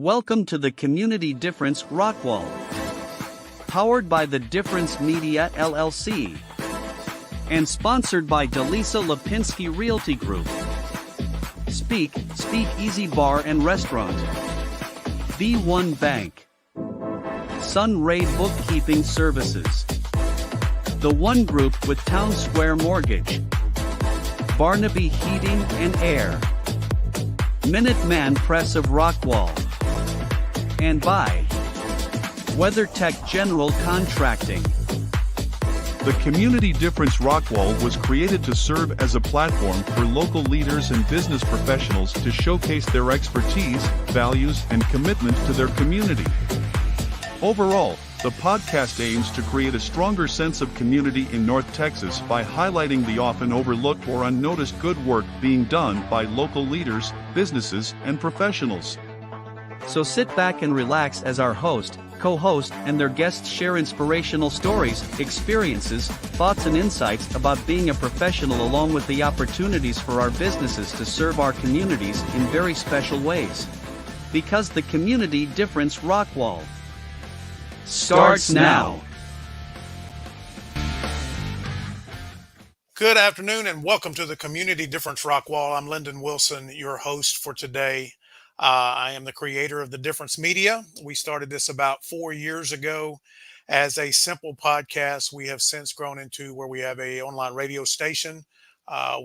Welcome to the Community Difference-Rockwall. Powered by the Difference Media LLC. And sponsored by Delisa Lipinski Realty Group. Speak Easy Bar and Restaurant. V1 Bank. Sunray Bookkeeping Services. The One Group with Town Square Mortgage. Barnaby Heating and Air. Minuteman Press of Rockwall. And by WeatherTech General Contracting. The Community Difference-Rockwall was created to serve as a platform for local leaders and business professionals to showcase their expertise, values, and commitment to their community. Overall, the podcast aims to create a stronger sense of community in North Texas by highlighting the often overlooked or unnoticed good work being done by local leaders, businesses, and professionals. So sit back and relax as our host, co-host, and their guests share inspirational stories, experiences, thoughts, and insights about being a professional, along with the opportunities for our businesses to serve our communities in very special ways. Because the Community Difference-Rockwall starts now. Good afternoon and welcome to the Community Difference-Rockwall. I'm Lendon Wilson, your host for today. I am the creator of the Difference Media. We started this about 4 years ago as a simple podcast. We have since grown into where we have an online radio station.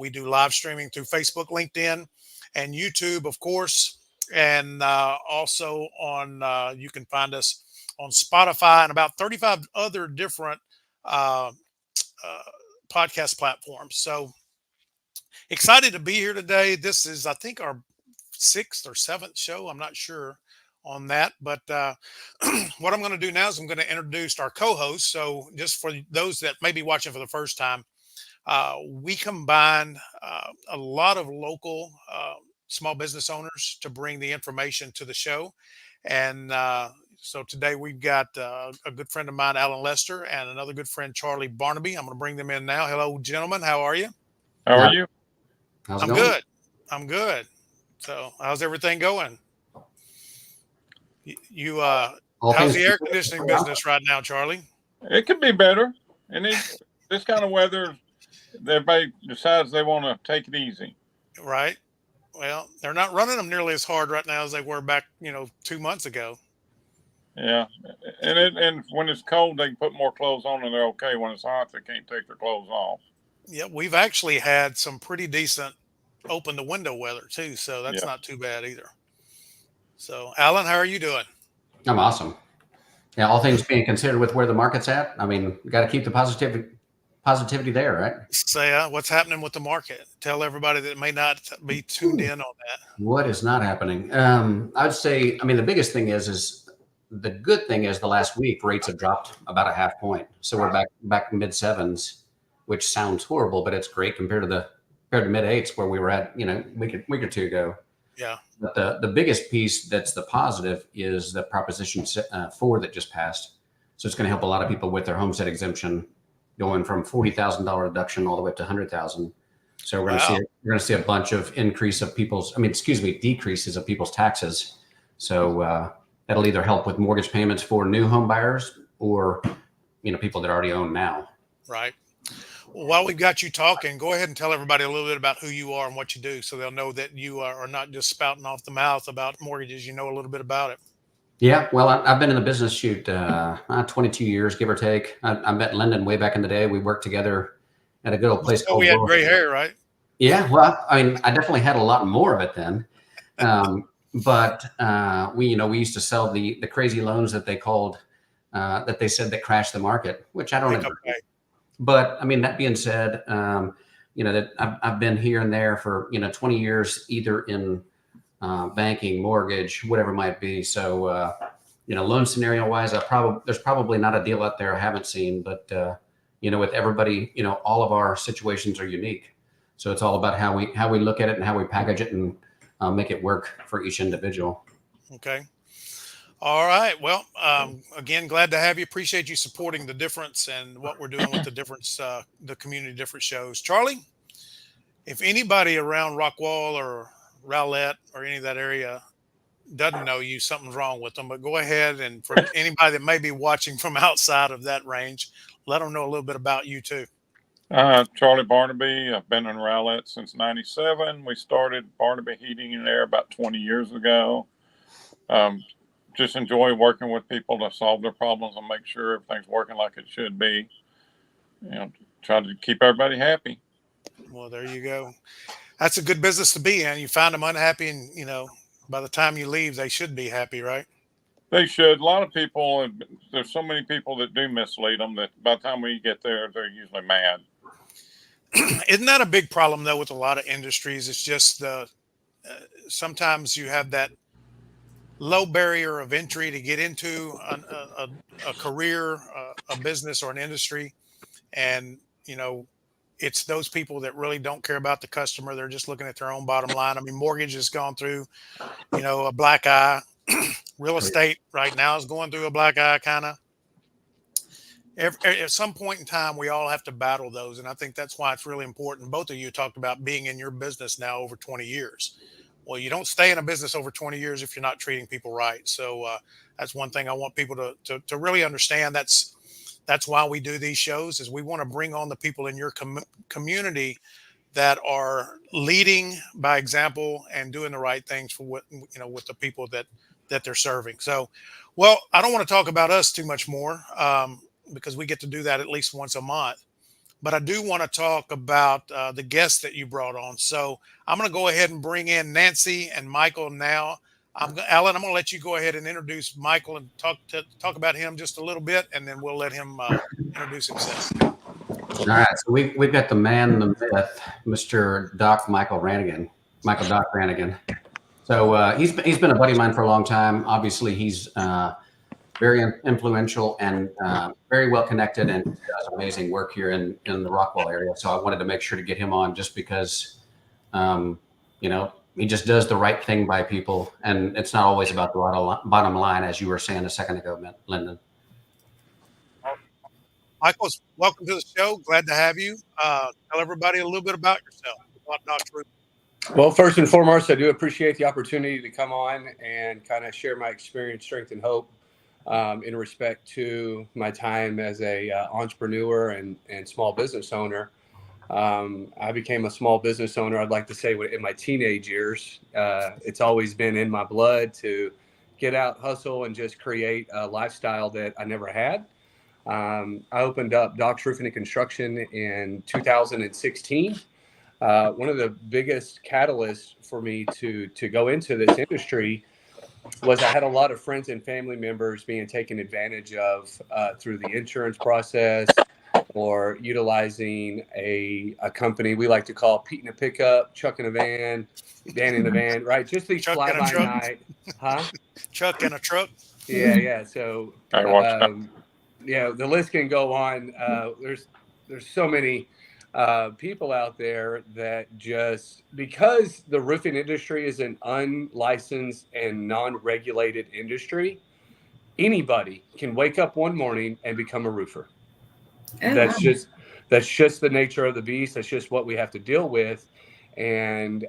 We do live streaming through Facebook, LinkedIn, and YouTube, of course. And also on, you can find us on Spotify and about 35 other different podcast platforms. So excited to be here today. This is, I think, our 6th or 7th show. I'm not sure on that, but what I'm going to do now is I'm going to introduce our co-host. So just for those that may be watching for the first time, we combine a lot of local small business owners to bring the information to the show. And so today we've got a good friend of mine, Alan Lester, and another good friend, Charlie Barnaby. I'm going to bring them in now. Hello, gentlemen. How are you? How are you? How's it I'm going? good. I'm good. So how's everything going? You how's the air conditioning business right now, Charlie? It could be better. And this kind of weather, everybody decides they want to take it easy. Right. Well, they're not running them nearly as hard right now as they were back, 2 months ago. Yeah. And when it's cold, they can put more clothes on and they're okay. When it's hot, they can't take their clothes off. Yeah, we've actually had some pretty decent open the window weather too, so that's not too bad either. So Alan, how are you doing? I'm awesome. Yeah, all things being considered with where the market's at, I mean, you got to keep the positivity there, right? So what's happening with the market? Tell everybody that may not be tuned in on that. What is not happening? I'd say, I mean, the biggest thing is the good thing is the last week rates have dropped about a half point. So we're back mid sevens, which sounds horrible, but it's great compared to mid eights where we were at, a week or two ago. Yeah. But the biggest piece that's the positive is the Proposition 4 that just passed. So it's going to help a lot of people with their homestead exemption, going from $40,000 deduction all the way up to $100,000. So we're going to see a bunch of decreases of people's taxes. So that'll either help with mortgage payments for new home buyers or people that already own now. Right. Well, while we've got you talking, go ahead and tell everybody a little bit about who you are and what you do, so they'll know that you are not just spouting off the mouth about mortgages. You know a little bit about it. Yeah, well, I've been in the business 22 years, give or take. I met Lendon way back in the day. We worked together at a good old place called. We had gray hair, right? Yeah, well, I mean, I definitely had a lot more of it then. But we used to sell the crazy loans that they called that they said that crashed the market, which I don't agree. But I mean, that being said, that I've been here and there for 20 years, either in banking, mortgage, whatever it might be. So loan scenario wise, there's probably not a deal out there I haven't seen. But with everybody, all of our situations are unique. So it's all about how we look at it and how we package it and make it work for each individual. Okay. All right. Well, again, glad to have you. Appreciate you supporting the Difference and what we're doing with the Difference, the Community Difference shows. Charlie, if anybody around Rockwall or Rowlett or any of that area doesn't know you, something's wrong with them. But go ahead, and for anybody that may be watching from outside of that range, let them know a little bit about you too. Charlie Barnaby. I've been in Rowlett since '97. We started Barnaby Heating and Air about 20 years ago. Just enjoy working with people to solve their problems and make sure everything's working like it should be. Try to keep everybody happy. Well, there you go. That's a good business to be in. You find them unhappy, and by the time you leave, they should be happy, right? They should. A lot of people, there's so many people that do mislead them that by the time we get there, they're usually mad. Isn't that a big problem though with a lot of industries? It's just sometimes you have that low barrier of entry to get into a career, a business, or an industry, and it's those people that really don't care about the customer. They're just looking at their own bottom line. I mean, mortgage has gone through, a black eye. Real estate right now is going through a black eye, kind of. At some point in time, we all have to battle those, and I think that's why it's really important. Both of you talked about being in your business now over 20 years. Well, you don't stay in a business over 20 years if you're not treating people right. So that's one thing I want people to really understand. That's why we do these shows, is we want to bring on the people in your community that are leading by example and doing the right things for what with the people that they're serving. So, well, I don't want to talk about us too much more because we get to do that at least once a month. But I do want to talk about the guests that you brought on. So I'm going to go ahead and bring in Nancy and Michael now. Alan, I'm going to let you go ahead and introduce Michael and talk about him just a little bit, and then we'll let him introduce himself. All right, so we've got the man, the myth, Mr. Michael Doc Rannigan. So he's been a buddy of mine for a long time. Obviously, he's very influential and very well connected, and does amazing work here in the Rockwall area. So I wanted to make sure to get him on just because, he just does the right thing by people, and it's not always about the bottom line, as you were saying a second ago, Lendon. Michael, welcome to the show. Glad to have you. Tell everybody a little bit about yourself. Well, first and foremost, I do appreciate the opportunity to come on and kind of share my experience, strength, and hope in respect to my time as a entrepreneur and small business owner. I became a small business owner, I'd like to say, in my teenage years. It's always been in my blood to get out, hustle, and just create a lifestyle that I never had. I opened up Doc's Roofing and Construction in 2016. One of the biggest catalysts for me to go into this industry was I had a lot of friends and family members being taken advantage of through the insurance process, or utilizing a company we like to call Pete in a pickup, Chuck in a van, Dan in a van, right? Just these fly by night, huh? Chuck in a truck. Yeah. So, the list can go on. There's so many people out there that just, because the roofing industry is an unlicensed and non-regulated industry, anybody can wake up one morning and become a roofer. That's just the nature of the beast. That's just what we have to deal with. And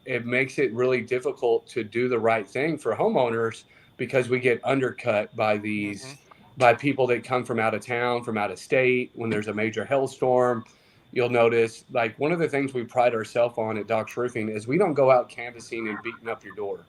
it makes it really difficult to do the right thing for homeowners, because we get undercut by these, by people that come from out of town, from out of state. When there's a major hailstorm, you'll notice, like, one of the things we pride ourselves on at Doc's Roofing is we don't go out canvassing and beating up your door.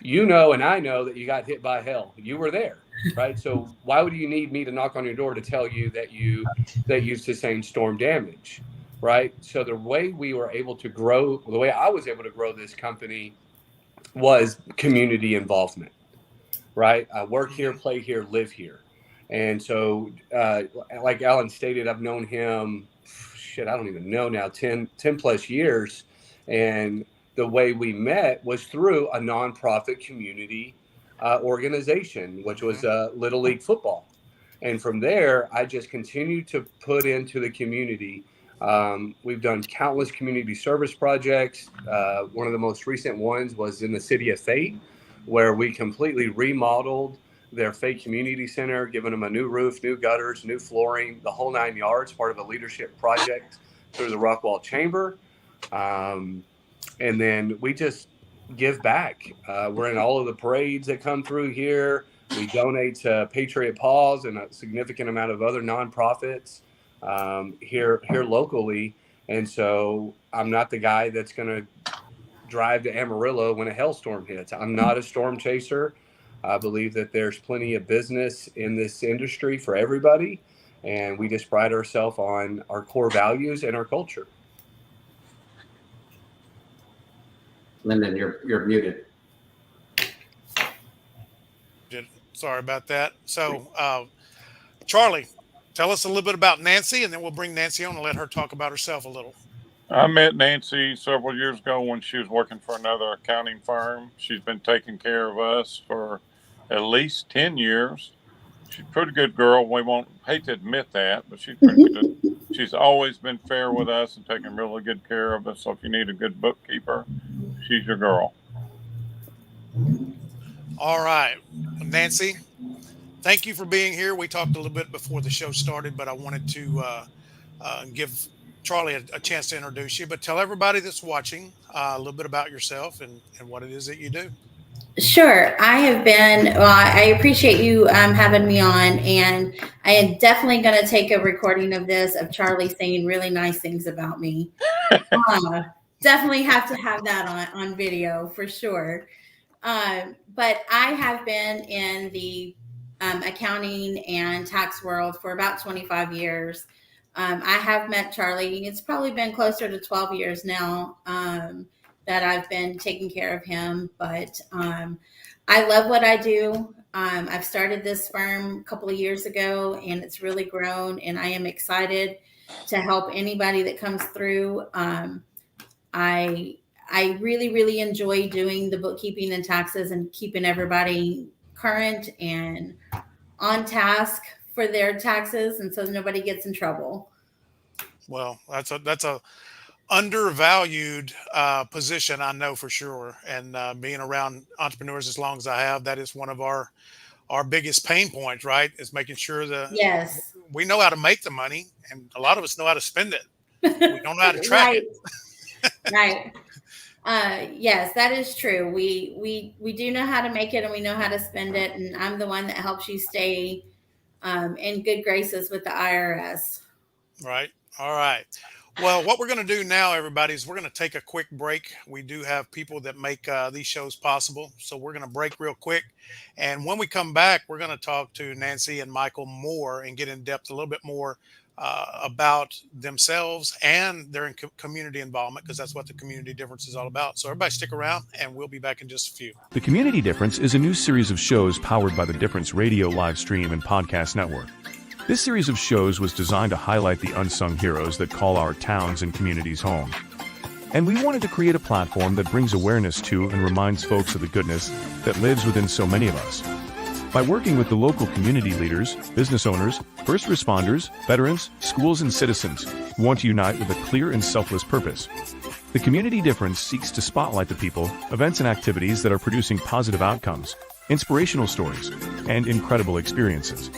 And I know that you got hit by hail. You were there, right? So why would you need me to knock on your door to tell you that you sustained storm damage, right? So the way we were able to grow, the way I was able to grow this company, was community involvement, right? I work here, play here, live here. And so, like Alan stated, I've known him, I don't even know now, 10 plus years. And the way we met was through a nonprofit community organization, which was Little League football. And from there, I just continued to put into the community. We've done countless community service projects. One of the most recent ones was in the city of Fate, where we completely remodeled their Fate Community Center, giving them a new roof, new gutters, new flooring, the whole 9 yards, part of a leadership project through the Rockwall Chamber. And then we just give back. We're in all of the parades that come through here. We donate to Patriot Paws and a significant amount of other nonprofits here locally. And so I'm not the guy that's going to drive to Amarillo when a hailstorm hits. I'm not a storm chaser. I believe that there's plenty of business in this industry for everybody, and we just pride ourselves on our core values and our culture. Lendon, you're muted. Sorry about that. So, Charlie, tell us a little bit about Nancy, and then we'll bring Nancy on and let her talk about herself a little. I met Nancy several years ago when she was working for another accounting firm. She's been taking care of us for at least 10 years. She's a pretty good girl. We won't hate to admit that, but she's pretty good. She's always been fair with us and taking really good care of us. So if you need a good bookkeeper, she's your girl. All right, Nancy, thank you for being here. We talked a little bit before the show started, but I wanted to give Charlie a chance to introduce you, but tell everybody that's watching a little bit about yourself and what it is that you do. Sure. I appreciate you having me on, and I am definitely going to take a recording of this of Charlie saying really nice things about me. Definitely have to have that on video for sure. But I have been in the accounting and tax world for about 25 years. I have met Charlie. It's probably been closer to 12 years now that I've been taking care of him. But I love what I do. I've started this firm a couple of years ago, and it's really grown. And I am excited to help anybody that comes through. I really, really enjoy doing the bookkeeping and taxes and keeping everybody current and on task for their taxes, and so nobody gets in trouble. Well, that's a undervalued position, I know for sure. And being around entrepreneurs as long as I have, that is one of our biggest pain points, right? Is making sure that yes, we know how to make the money, and a lot of us know how to spend it. We don't know how to track right. it. Right. Yes, that is true. We do know how to make it, and we know how to spend it. And I'm the one that helps you stay in good graces with the IRS. Right. All right. Well, what we're going to do now, everybody, is we're going to take a quick break. We do have people that make these shows possible. So we're going to break real quick. And when we come back, we're going to talk to Nancy and Michael more and get in depth a little bit more about themselves and their community involvement, because that's what the Community Difference is all about. So everybody stick around, and we'll be back in just a few. The Community Difference is a new series of shows powered by the Difference Radio live stream and podcast network. This series of shows was designed to highlight the unsung heroes that call our towns and communities home. And we wanted to create a platform that brings awareness to and reminds folks of the goodness that lives within so many of us. By working with the local community leaders, business owners, first responders, veterans, schools, and citizens, we want to unite with a clear and selfless purpose. The Community Difference seeks to spotlight the people, events, and activities that are producing positive outcomes, inspirational stories, and incredible experiences.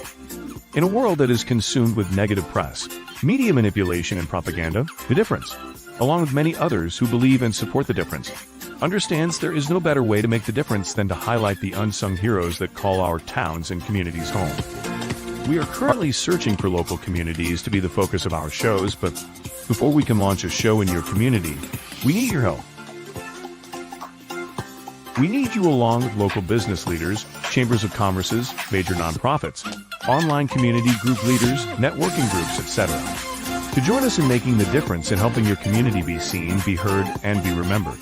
In a world that is consumed with negative press, media manipulation, and propaganda, The Difference, along with many others who believe and support The Difference, understands there is no better way to make the difference than to highlight the unsung heroes that call our towns and communities home. We are currently searching for local communities to be the focus of our shows, but before we can launch a show in your community, we need your help. We need you along with local business leaders, chambers of commerces, major nonprofits, online community group leaders, networking groups, etc., to join us in making the difference in helping your community be seen, be heard, and be remembered.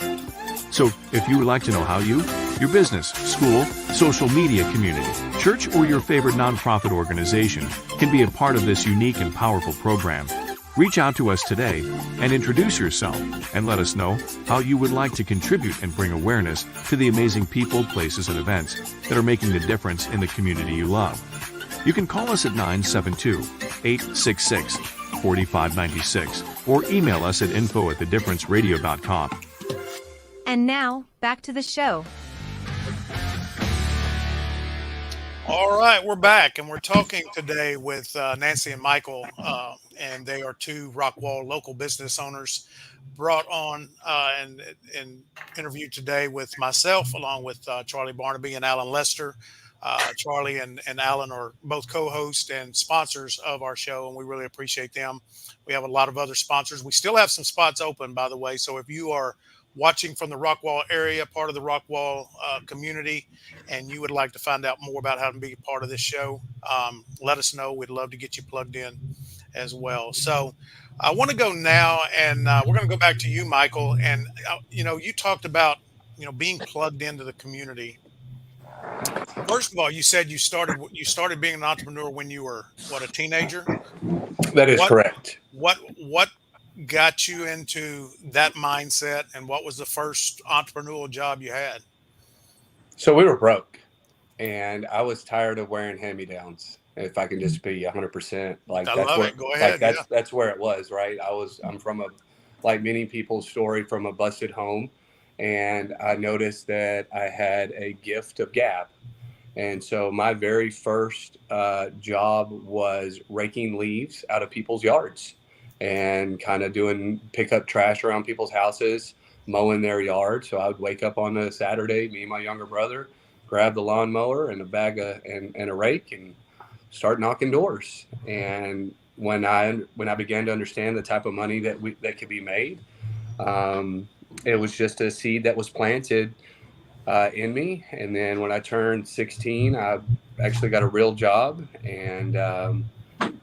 So, if you would like to know how you, your business, school, social media community, church, or your favorite nonprofit organization can be a part of this unique and powerful program, reach out to us today and introduce yourself and let us know how you would like to contribute and bring awareness to the amazing people, places, and events that are making the difference in the community you love. You can call us at 972-866-4596 or email us at info@thedifferenceradio.com. And now, back to the show. All right, we're back, and we're talking today with Nancy and Michael, and they are two Rockwall local business owners brought on and interviewed today with myself, along with Charlie Barnaby and Alan Lester. Charlie and Alan are both co-hosts and sponsors of our show, and we really appreciate them. We have a lot of other sponsors. We still have some spots open, by the way, so if you are watching from the Rockwall area, part of the Rockwall community, and you would like to find out more about how to be a part of this show, let us know. We'd love to get you plugged in as well. So I want to go now, and we're going to go back to you, Michael. And you talked about being plugged into the community. First of all, you said you started being an entrepreneur when you were a teenager. That is correct. What got you into that mindset, and what was the first entrepreneurial job you had? So we were broke, and I was tired of wearing hand-me-downs. If I can just be 100%, like I that's love where, it. Go ahead. like that's where it was, right? I'm from like many people's story, from a busted home, and I noticed that I had a gift of gab. And so my very first job was raking leaves out of people's yards and kind of pick up trash around people's houses, mowing their yard. So I would wake up on a Saturday, me and my younger brother, grab the lawnmower and a bag and a rake and start knocking doors. And when I began to understand the type of money that could be made, it was just a seed that was planted in me. And then when I turned 16, I actually got a real job and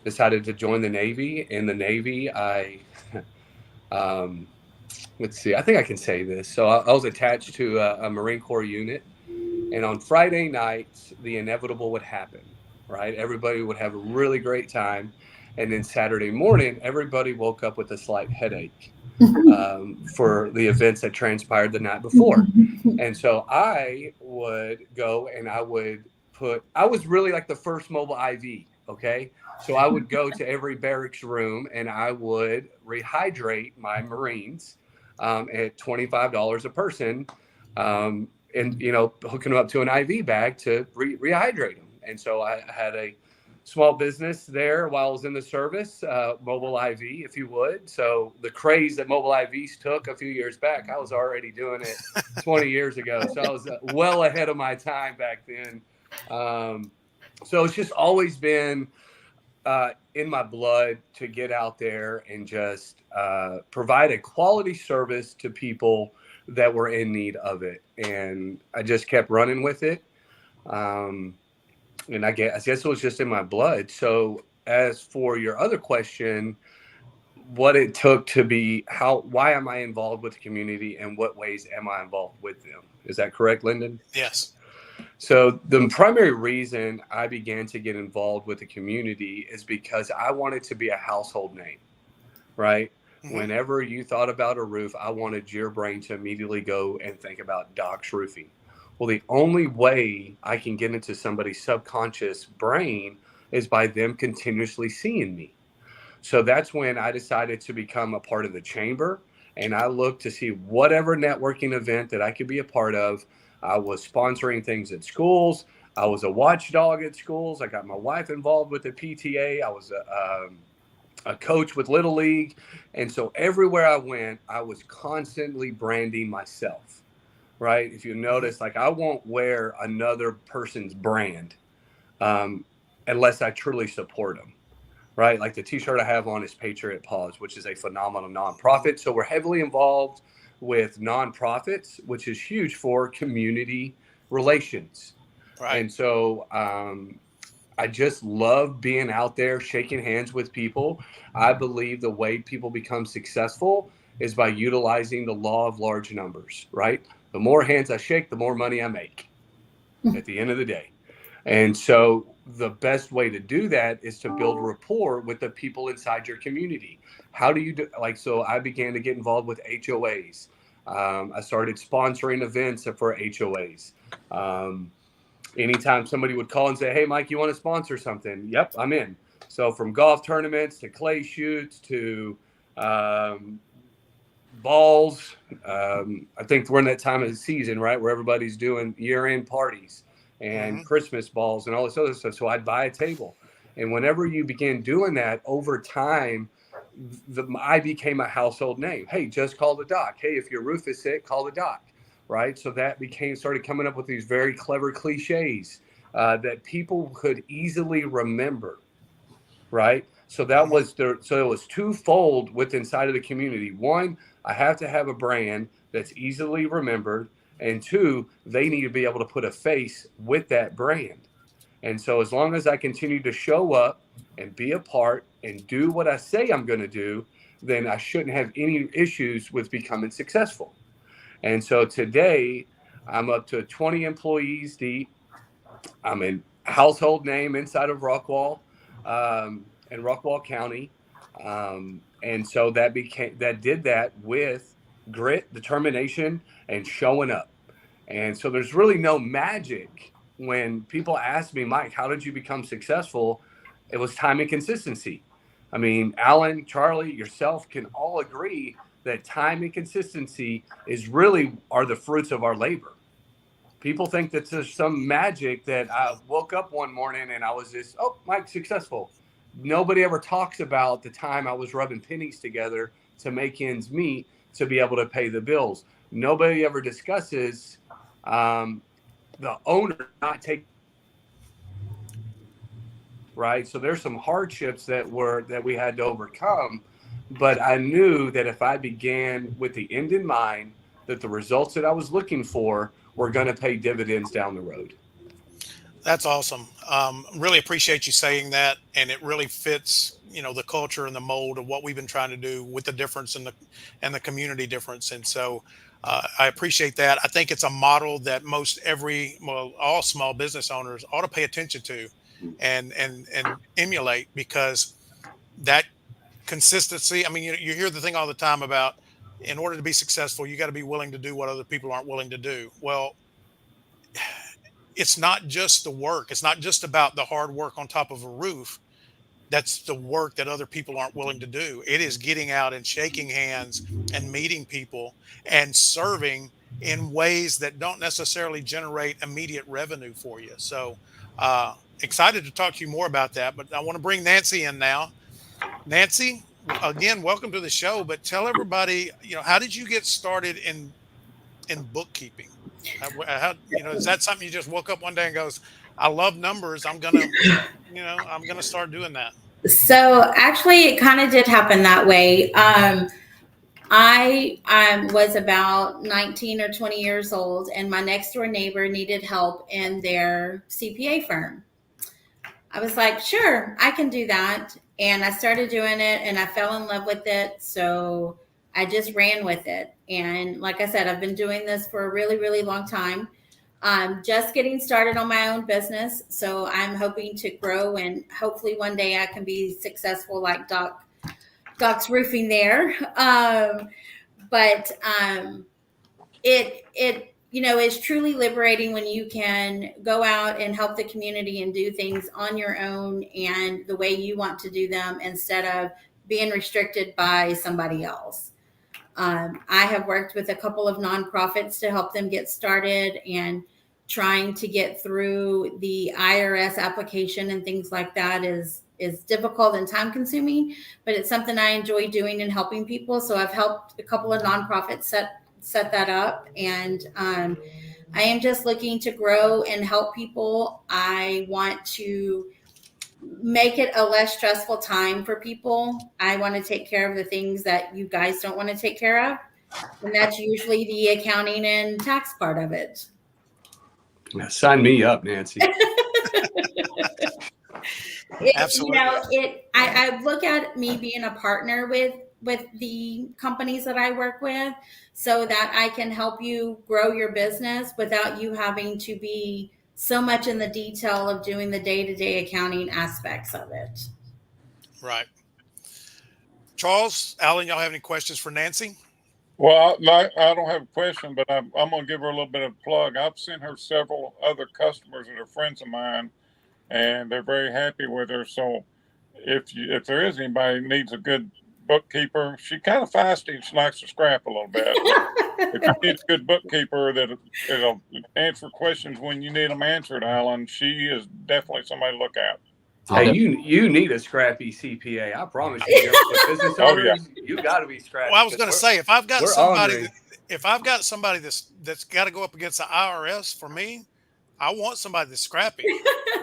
decided to join the Navy. In the Navy, let's see, I think I can say this. So I was attached to a Marine Corps unit, and on Friday nights, the inevitable would happen, right? Everybody would have a really great time. And then Saturday morning, everybody woke up with a slight headache for the events that transpired the night before. And so I would go and I was really like the first mobile IV. Okay. So I would go to every barracks room and I would rehydrate my Marines at $25 a person, and hooking them up to an IV bag to rehydrate them. And so I had a small business there while I was in the service, mobile IV, if you would. So the craze that mobile IVs took a few years back, I was already doing it 20 years ago. So I was well ahead of my time back then. So it's just always been in my blood to get out there and just provide a quality service to people that were in need of it. And I just kept running with it. And I guess it was just in my blood. So as for your other question, what it took to be, why am I involved with the community and what ways am I involved with them? Is that correct, Lendon? Yes. So the primary reason I began to get involved with the community is because I wanted to be a household name, right? Mm-hmm. Whenever you thought about a roof, I wanted your brain to immediately go and think about Doc's Roofing. Well, the only way I can get into somebody's subconscious brain is by them continuously seeing me. So that's when I decided to become a part of the chamber, and I looked to see whatever networking event that I could be a part of. I was sponsoring things at schools. I was a watchdog at schools. I got my wife involved with the PTA. I was a coach with Little League. And so everywhere I went, I was constantly branding myself. Right? If you notice, like, I won't wear another person's brand unless I truly support them. Right? Like the t-shirt I have on is Patriot Paws, which is a phenomenal nonprofit. So we're heavily involved with nonprofits, which is huge for community relations. Right. And so I just love being out there, shaking hands with people. I believe the way people become successful is by utilizing the law of large numbers, right? The more hands I shake, the more money I make at the end of the day. And so the best way to do that is to build rapport with the people inside your community. How do you do, so I began to get involved with HOAs. I started sponsoring events for HOAs. Anytime somebody would call and say, hey, Mike, you want to sponsor something? Yep, I'm in. So from golf tournaments to clay shoots to balls. I think we're in that time of the season, right, where everybody's doing year-end parties. and Christmas balls and all this other stuff. So I'd buy a table. And whenever you begin doing that over time, I became a household name. Hey, just call the doc. Hey, if your roof is sick, call the doc. Right. So that started coming up with these very clever cliches that people could easily remember. Right. So that was so it was twofold with inside of the community. One, I have to have a brand that's easily remembered. And two, they need to be able to put a face with that brand. And so as long as I continue to show up and be a part and do what I say I'm going to do, then I shouldn't have any issues with becoming successful. And so today I'm up to 20 employees deep. I'm a household name inside of Rockwall and Rockwall County. And so that did that with grit, determination, and showing up. And so there's really no magic. When people ask me, Mike, how did you become successful? It was time and consistency. I mean, Alan, Charlie, yourself can all agree that time and consistency are the fruits of our labor. People think that there's some magic that I woke up one morning and I was just, Mike's successful. Nobody ever talks about the time I was rubbing pennies together to make ends meet to be able to pay the bills. Nobody ever discusses the owner not taking, right? So there's some hardships that we had to overcome, but I knew that if I began with the end in mind, that the results that I was looking for were going to pay dividends down the road. That's awesome. Really appreciate you saying that, and it really fits, the culture and the mold of what we've been trying to do with the difference and the community difference. And so I appreciate that. I think it's a model that all small business owners ought to pay attention to and emulate, because that consistency. I mean, you hear the thing all the time about, in order to be successful, you got to be willing to do what other people aren't willing to do. Well, it's not just the work. It's not just about the hard work on top of a roof. That's the work that other people aren't willing to do. It is getting out and shaking hands and meeting people and serving in ways that don't necessarily generate immediate revenue for you. So excited to talk to you more about that, but I want to bring Nancy in now. Nancy, again, welcome to the show, but tell everybody, how did you get started in bookkeeping? How, is that something you just woke up one day and goes, I love numbers, I'm gonna start doing that? So actually, it kind of did happen that way. I was about 19 or 20 years old, and my next door neighbor needed help in their CPA firm. I was like, sure, I can do that. And I started doing it, and I fell in love with it. So I just ran with it. And like I said, I've been doing this for a really, really long time. Just getting started on my own business. So I'm hoping to grow, and hopefully one day I can be successful like Doc's Roofing there. It's truly liberating when you can go out and help the community and do things on your own and the way you want to do them, instead of being restricted by somebody else. I have worked with a couple of nonprofits to help them get started, and trying to get through the IRS application and things like that is difficult and time consuming, but it's something I enjoy doing and helping people. So I've helped a couple of nonprofits set that up, and I am just looking to grow and help people. I want to make it a less stressful time for people. I want to take care of the things that you guys don't want to take care of, and that's usually the accounting and tax part of it. Sign me up, Nancy. Absolutely. I look at me being a partner with the companies that I work with, so that I can help you grow your business without you having to be so much in the detail of doing the day-to-day accounting aspects of it. Right. Charles, Alan, y'all have any questions for Nancy? Well, I don't have a question, but I'm going to give her a little bit of a plug. I've sent her several other customers that are friends of mine, and they're very happy with her. So if there is anybody who needs a good bookkeeper. She's kind of feisty and she likes to scrap a little bit. If you need a good bookkeeper that'll answer questions when you need them answered, Alan, she is definitely somebody to look at. Hey, you need a scrappy CPA. I promise you. Business owners, you got to be scrappy. Well, I was going to say, if I've got somebody that's got to go up against the IRS for me, I want somebody that's scrappy.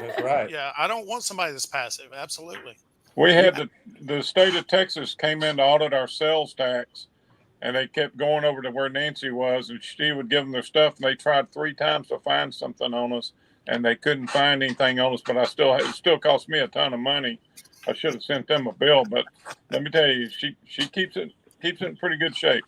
That's right. Yeah, I don't want somebody that's passive. Absolutely. We had the state of Texas came in to audit our sales tax, and they kept going over to where Nancy was, and she would give them their stuff, and they tried 3 times to find something on us, and they couldn't find anything on us, but it still cost me a ton of money. I should have sent them a bill, but let me tell you, she keeps it in pretty good shape.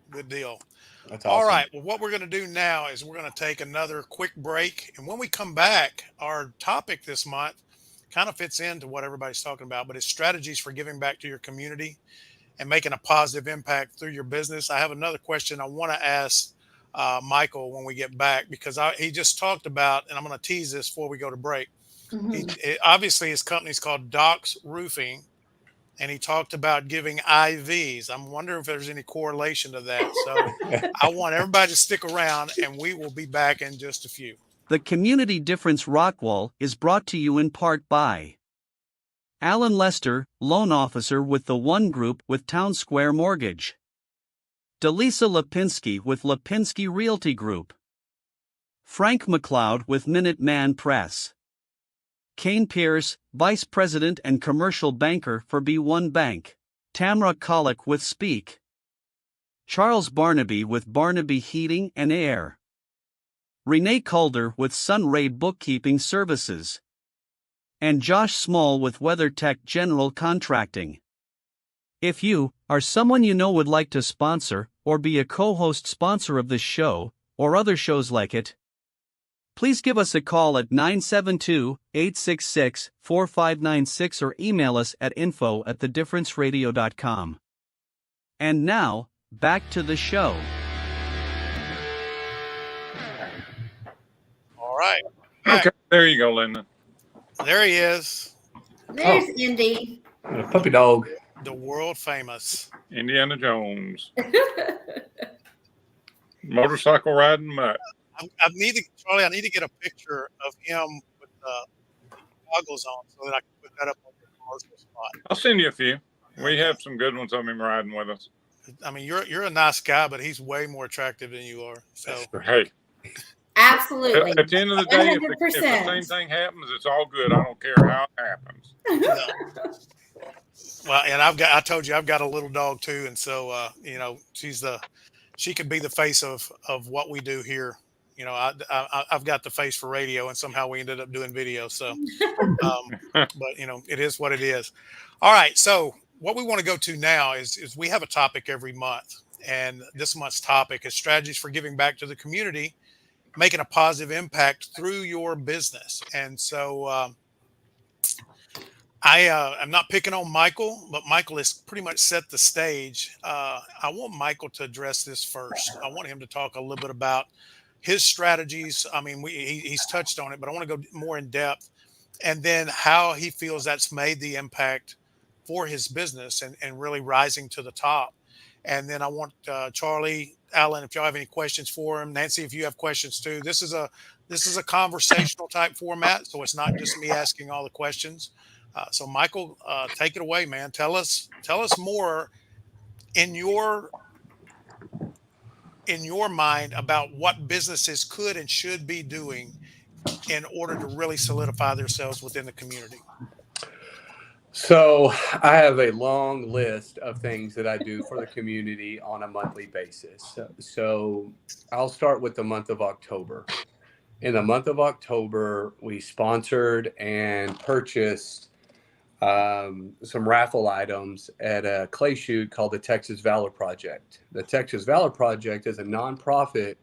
Good deal. That's awesome. All right. Well, what we're going to do now is we're going to take another quick break. And when we come back, our topic this month kind of fits into what everybody's talking about, but it's strategies for giving back to your community and making a positive impact through your business. I have another question I want to ask Michael when we get back, because he just talked about, and I'm going to tease this before we go to break. Obviously, his company's called Doc's Roofing, and he talked about giving IVs. I'm wondering if there's any correlation to that. So I want everybody to stick around, and we will be back in just a few. The Community Difference-Rockwall is brought to you in part by Alan Lester, loan officer with the One Group with Town Square Mortgage. Delisa Lipinski with Lipinski Realty Group. Frank McLeod with Minuteman Press. Kane Pierce, Vice President and Commercial Banker for B1 Bank. Tamra Kollick with Speak. Charles Barnaby with Barnaby Heating and Air. Renee Calder with Sunray Bookkeeping Services. And Josh Small with WeatherTech General Contracting. If you, or someone you know would like to sponsor, or be a co-host sponsor of this show, or other shows like it, please give us a call at 972-866-4596 or email us at info@thedifferenceradio.com. And now, back to the show. All right. Okay, there you go, Lendon. There he is. There's Indy. A puppy dog. The world famous Indiana Jones. Motorcycle riding mutt. I need to get a picture of him with goggles on so that I can put that up on the commercial spot. I'll send you a few. We have some good ones of him riding with us. I mean, you're a nice guy, but he's way more attractive than you are. So hey, absolutely. at the end of the day, if the same thing happens, it's all good. I don't care how it happens. Well, and I told you I've got a little dog too, and so she could be the face of what we do here. You know, I've got the face for radio, and somehow we ended up doing video. So, but it is what it is. All right. So what we want to go to now is we have a topic every month, and this month's topic is strategies for giving back to the community, making a positive impact through your business. And so I'm not picking on Michael, but Michael has pretty much set the stage. I want Michael to address this first. I want him to talk a little bit about his strategies. I mean, he's touched on it, but I want to go more in depth, and then how he feels that's made the impact for his business and really rising to the top. And then I want Charlie, Alan, if y'all have any questions for him, Nancy, if you have questions too. This is a conversational type format, so it's not just me asking all the questions. So Michael, take it away, man. Tell us more in your mind about what businesses could and should be doing in order to really solidify themselves within the community. So I have a long list of things that I do for the community on a monthly basis. So I'll start with the month of October. In the month of October, we sponsored and purchased some raffle items at a clay shoot called the Texas Valor Project. The Texas Valor Project is a nonprofit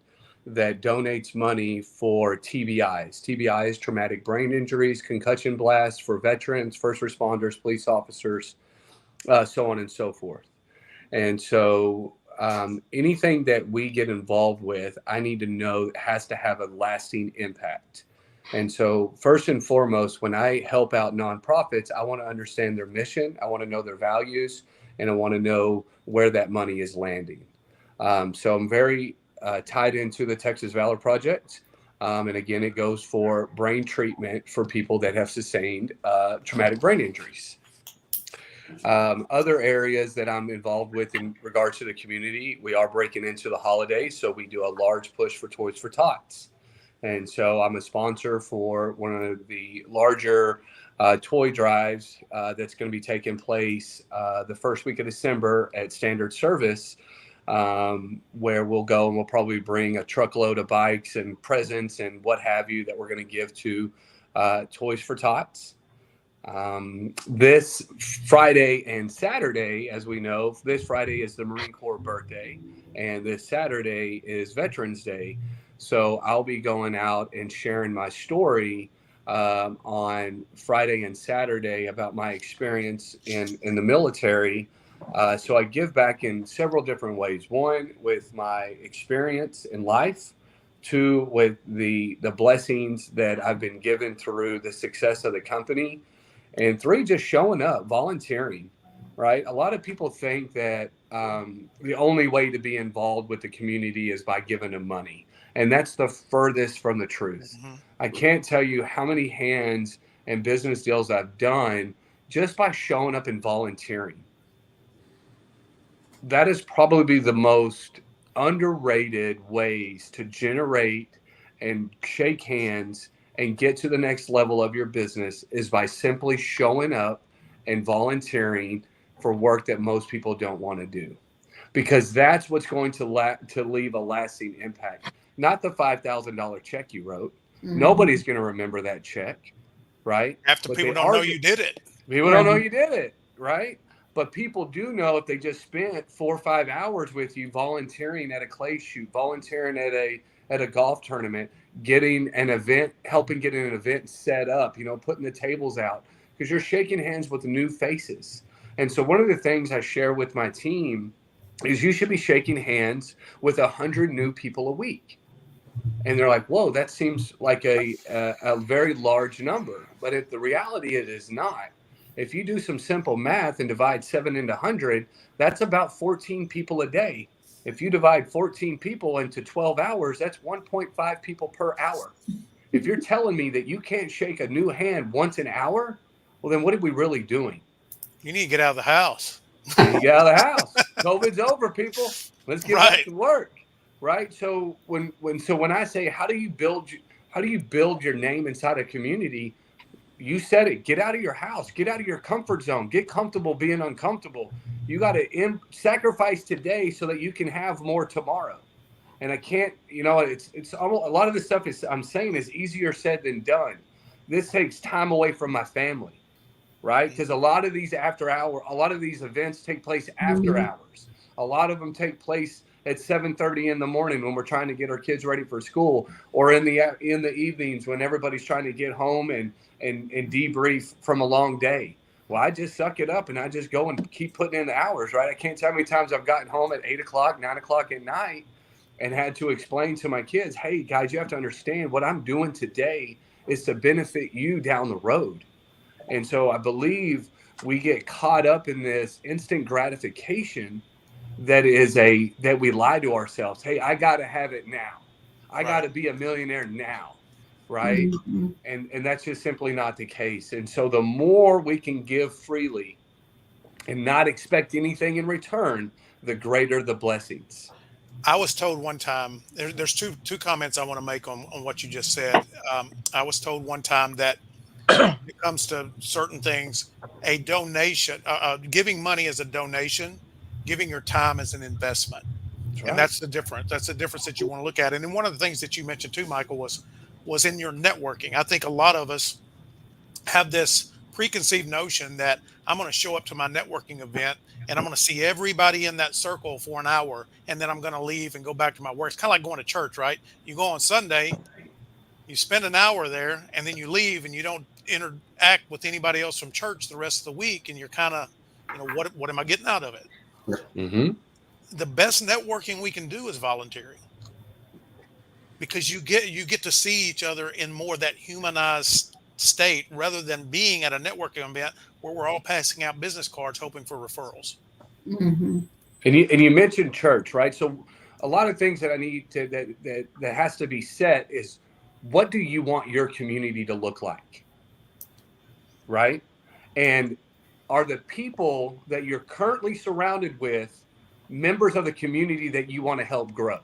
that donates money for TBIs. TBIs, traumatic brain injuries, concussion blasts for veterans, first responders, police officers, so on and so forth. And so anything that we get involved with, I need to know has to have a lasting impact. And so first and foremost, when I help out nonprofits, I want to understand their mission. I want to know their values, and I want to know where that money is landing. So I'm very tied into the Texas Valor Project. And again, it goes for brain treatment for people that have sustained traumatic brain injuries. Other areas that I'm involved with in regards to the community, we are breaking into the holidays. So we do a large push for Toys for Tots. And so I'm a sponsor for one of the larger toy drives that's going to be taking place the first week of December at Standard Service, where we'll go and we'll probably bring a truckload of bikes and presents and what have you that we're going to give to Toys for Tots. This Friday and Saturday, as we know, this Friday is the Marine Corps birthday, and this Saturday is Veterans Day. So I'll be going out and sharing my story on Friday and Saturday about my experience in the military. So I give back in several different ways. One, with my experience in life. Two, with the blessings that I've been given through the success of the company. And three, just showing up, volunteering, right? A lot of people think that the only way to be involved with the community is by giving them money. And that's the furthest from the truth. Mm-hmm. I can't tell you how many hands and business deals I've done just by showing up and volunteering. That is probably the most underrated ways to generate and shake hands and get to the next level of your business is by simply showing up and volunteering for work that most people don't want to do. Because that's what's going to leave a lasting impact. Not the $5,000 check you wrote. Mm-hmm. Nobody's going to remember that check, right? After people don't know you did it. People don't know you did it, right? But people do know if they just spent 4 or 5 hours with you volunteering at a clay shoot, volunteering at a golf tournament, getting an event, helping get an event set up, putting the tables out, because you're shaking hands with new faces. And so one of the things I share with my team is you should be shaking hands with 100 new people a week. And they're like, whoa, that seems like a very large number. But the reality, it is not. If you do some simple math and divide 7 into 100, that's about 14 people a day. If you divide 14 people into 12 hours, that's 1.5 people per hour. If you're telling me that you can't shake a new hand once an hour, well, then what are we really doing? You need to get out of the house. You need to get out of the house. COVID's over, people. Let's get back to work. Right. So when I say, how do you build your name inside a community? You said it. Get out of your house. Get out of your comfort zone. Get comfortable being uncomfortable. You got to sacrifice today so that you can have more tomorrow. And I can't, it's almost, a lot of the stuff I'm saying is easier said than done. This takes time away from my family, right? Because a lot of these events take place after hours. A lot of them take place at 7:30 in the morning when we're trying to get our kids ready for school, or in the evenings when everybody's trying to get home and debrief from a long day. Well, I just suck it up and I just go and keep putting in the hours, right? I can't tell how many times I've gotten home at 8 o'clock, 9 o'clock at night and had to explain to my kids, hey, guys, you have to understand what I'm doing today is to benefit you down the road. And so I believe we get caught up in this instant gratification that we lie to ourselves. Hey, I got to have it now. I got to be a millionaire now. Right. Mm-hmm. And that's just simply not the case. And so the more we can give freely and not expect anything in return, the greater the blessings. I was told one time, there's two comments I want to make on what you just said. I was told one time that when it comes to certain things, a donation, giving money as a donation, giving your time as an investment. That's right. And that's the difference. That's the difference that you want to look at. And then one of the things that you mentioned too, Michael, was in your networking. I think a lot of us have this preconceived notion that I'm going to show up to my networking event and I'm going to see everybody in that circle for an hour and then I'm going to leave and go back to my work. It's kind of like going to church, right? You go on Sunday, you spend an hour there, and then you leave and you don't interact with anybody else from church the rest of the week, and you're kind of, what am I getting out of it? Mm-hmm. The best networking we can do is volunteering. because you get to see each other in more that humanized state rather than being at a networking event where we're all passing out business cards hoping for referrals. Mm-hmm. And you mentioned church, right? So a lot of things that I need to that has to be set is, what do you want your community to look like, right? And are the people that you're currently surrounded with members of the community that you want to help grow?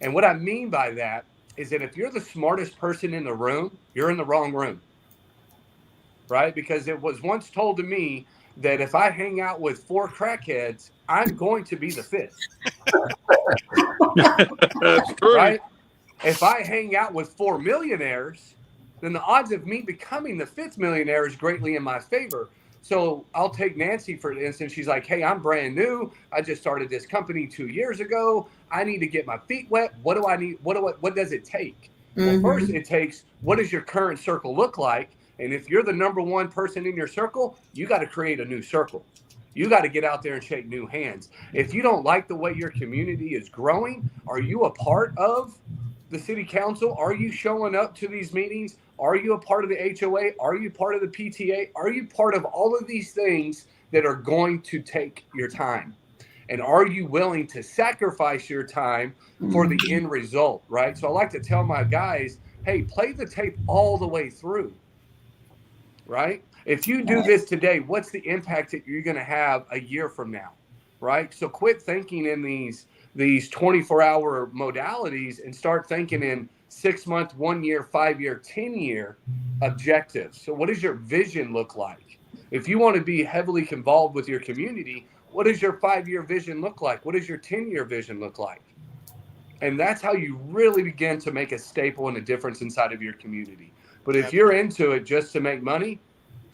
And what I mean by that is that if you're the smartest person in the room, you're in the wrong room, right? Because it was once told to me that if I hang out with 4 crackheads, I'm going to be the 5th. That's true. Right? If I hang out with 4 millionaires, then the odds of me becoming the 5th millionaire is greatly in my favor. So I'll take Nancy, for instance. She's like, hey, I'm brand new. I just started this company 2 years ago. I need to get my feet wet. What do I need? What does it take? Well, first it takes, what does your current circle look like? And if you're the number one person in your circle, you got to create a new circle. You got to get out there and shake new hands. If you don't like the way your community is growing, are you a part of the city council? Are you showing up to these meetings? Are you a part of the HOA? Are you part of the PTA? Are you part of all of these things that are going to take your time? And are you willing to sacrifice your time for the end result, right? So I like to tell my guys, hey, play the tape all the way through, right? If you do this today, what's the impact that you're going to have a year from now, right? So quit thinking in these 24-hour modalities and start thinking in 6-month, 1 year, 5 year, 10-year objectives. So what does your vision look like? If you want to be heavily involved with your community, what does your 5-year vision look like? What does your 10-year vision look like? And that's how you really begin to make a staple and a difference inside of your community. But if you're into it just to make money,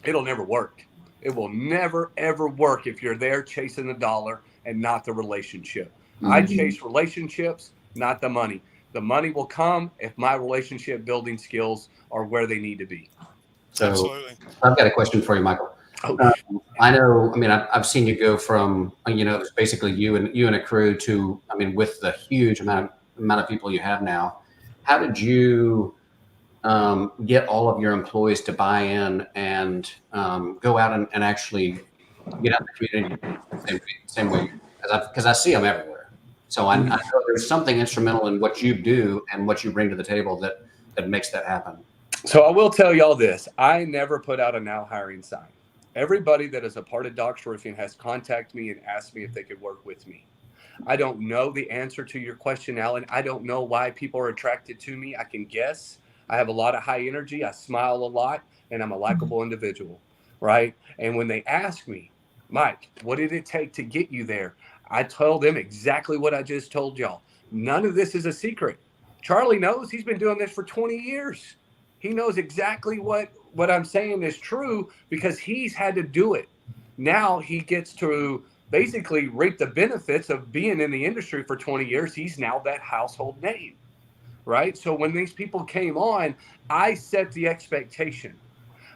it'll never work. It will never, ever work if you're there chasing the dollar and not the relationship. I chase relationships, not the money. The money will come if my relationship building skills are where they need to be. So Absolutely. I've got a question for you, Michael. I know, I mean, I've seen you go from, it's basically you and a crew to, with the huge amount of people you have now. How did you get all of your employees to buy in and go out and actually get out in the community same way? Because I see them everywhere. So I know there's something instrumental in what you do and what you bring to the table that makes that happen. So I will tell y'all this. I never put out a now hiring sign. Everybody that is a part of Doc's Roofing has contacted me and asked me if they could work with me. I don't know the answer to your question, Alan. I don't know why people are attracted to me. I can guess. I have a lot of high energy. I smile a lot, and I'm a likable individual, right? And when they ask me, Mike, what did it take to get you there? I told them exactly what I just told y'all. None of this is a secret. Charlie knows. He's been doing this for 20 years. He knows exactly what I'm saying is true because he's had to do it. Now he gets to basically reap the benefits of being in the industry for 20 years. He's now that household name, right? So when these people came on, I set the expectation.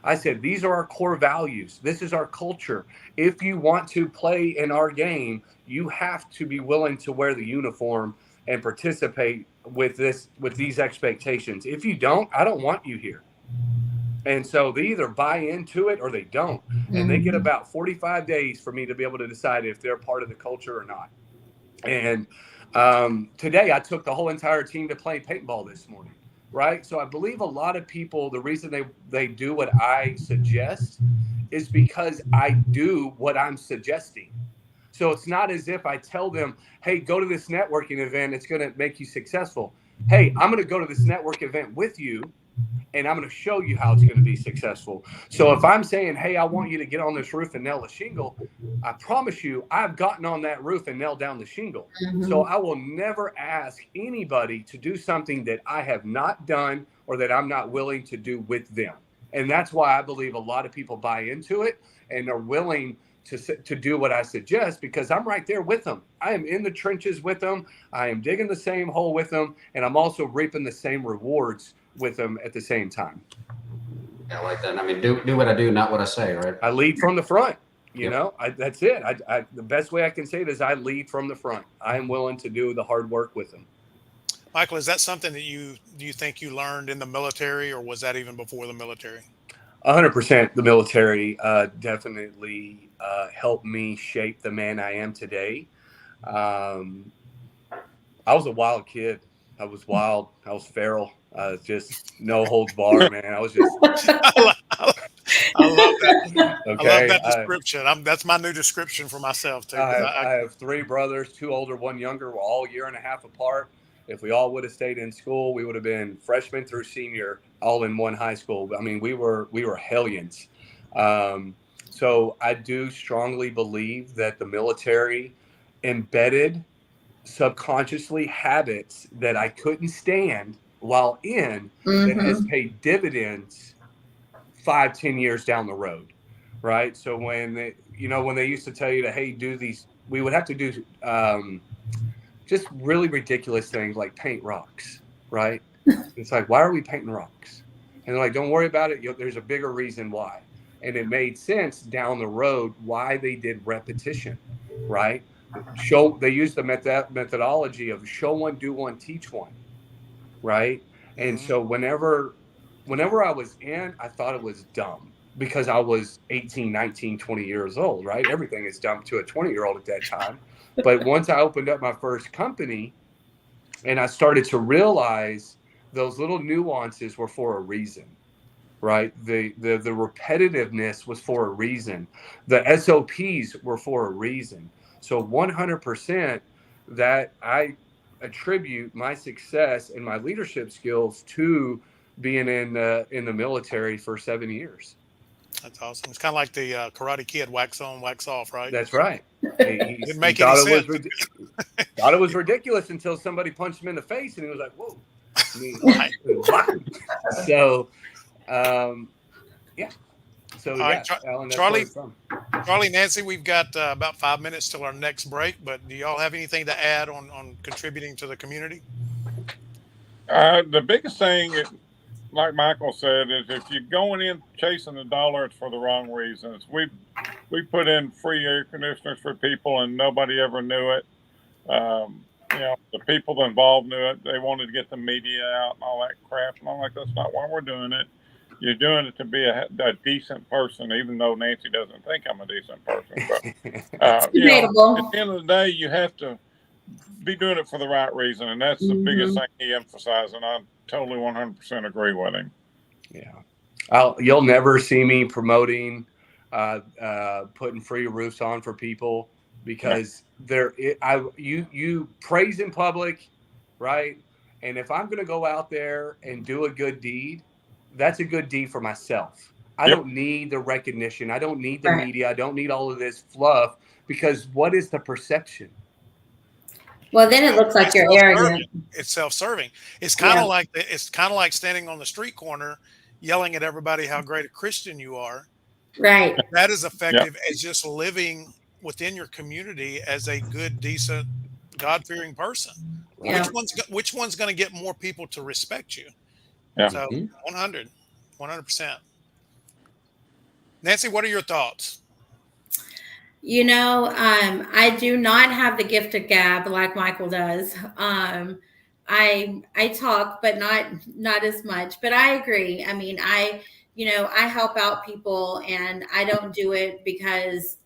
I said, these are our core values. This is our culture. If you want to play in our game, you have to be willing to wear the uniform and participate with these expectations. If you don't, I don't want you here. And so they either buy into it or they don't. And they get about 45 days for me to be able to decide if they're part of the culture or not. And today I took the whole entire team to play paintball this morning, right? So I believe a lot of people, the reason they do what I suggest is because I do what I'm suggesting. So it's not as if I tell them, hey, go to this networking event. It's going to make you successful. Hey, I'm going to go to this network event with you, and I'm going to show you how it's going to be successful. So if I'm saying, hey, I want you to get on this roof and nail a shingle, I promise you I've gotten on that roof and nailed down the shingle. So I will never ask anybody to do something that I have not done or that I'm not willing to do with them. And that's why I believe a lot of people buy into it and are willing to do what I suggest because I'm right there with them. I am in the trenches with them. I am digging the same hole with them. And I'm also reaping the same rewards with them at the same time. Yeah, I like that. I mean, do what I do, not what I say, right? I lead from the front, you know, that's it. The best way I can say it is I lead from the front. I am willing to do the hard work with them. Michael, is that something that do you think you learned in the military, or was that even before the military? 100%. The military definitely helped me shape the man I am today. Um, I was a wild kid. I was wild. I was feral. Just no holds barred, man. I was just I love that. I love okay. that description. That's my new description for myself too. I have three brothers, two older, one younger. We're all a year and a half apart. If we all would have stayed in school, we would have been freshman through senior, all in one high school. I mean, we were hellions. So I do strongly believe that the military embedded subconsciously habits that I couldn't stand while in that has paid dividends 5-10 years down the road, right? So when they used to tell you to, hey, do these, we would have to do just really ridiculous things like paint rocks, right? It's like, why are we painting rocks? And they're like, don't worry about it. There's a bigger reason why. And it made sense down the road why they did repetition, right? They used the methodology of show one, do one, teach one, right? And so whenever I was in, I thought it was dumb because I was 18, 19, 20 years old, right? Everything is dumb to a 20-year-old at that time. But once I opened up my first company and I started to realize those little nuances were for a reason, right? The repetitiveness was for a reason. The SOPs were for a reason. So 100% that I attribute my success and my leadership skills to being in the military for 7 years. That's awesome. It's kind of like the Karate Kid, wax on, wax off, right? That's right. Didn't make any sense. Thought it was ridiculous until somebody punched him in the face, and he was like, "Whoa!" So, yeah. So, all yeah, right, Alan, Charlie, Nancy, we've got about 5 minutes till our next break. But do y'all have anything to add on contributing to the community? The biggest thing, like Michael said, is if you're going in chasing the dollar, it's for the wrong reasons. We put in free air conditioners for people, and nobody ever knew it. The people involved knew it. They wanted to get the media out and all that crap. And I'm like, that's not why we're doing it. You're doing it to be a decent person, even though Nancy doesn't think I'm a decent person. But at the end of the day, you have to be doing it for the right reason, and that's the biggest thing he emphasized, and I totally 100% agree with him. Yeah, you'll never see me promoting putting free roofs on for people because you praise in public, right? And if I'm going to go out there and do a good deed, that's a good deed for myself. I don't need the recognition. I don't need the media. I don't need all of this fluff because what is the perception? Well, then it looks like you're arrogant. It's self-serving. It's kind of like standing on the street corner, yelling at everybody how great a Christian you are. Right. That is effective as just living within your community as a good, decent, God-fearing person. Yeah. Which one's going to get more people to respect you? Yeah. So 100%. Nancy, what are your thoughts? I do not have the gift of gab like Michael does. I talk, but not as much, but I agree. I mean, I help out people, and I don't do it because,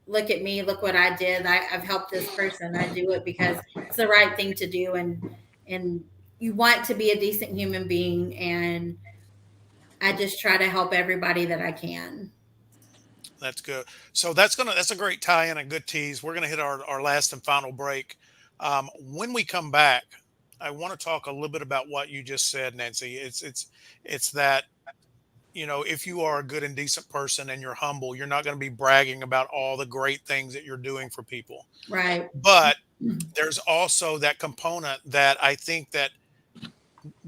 look at me, look what I did. I've helped this person. I do it because it's the right thing to do. And you want to be a decent human being. And I just try to help everybody that I can. That's good. So that's a great tie-in, a good tease. We're going to hit our last and final break. When we come back, I want to talk a little bit about what you just said, Nancy. It's that, if you are a good and decent person and you're humble, you're not going to be bragging about all the great things that you're doing for people. Right. But there's also that component that I think that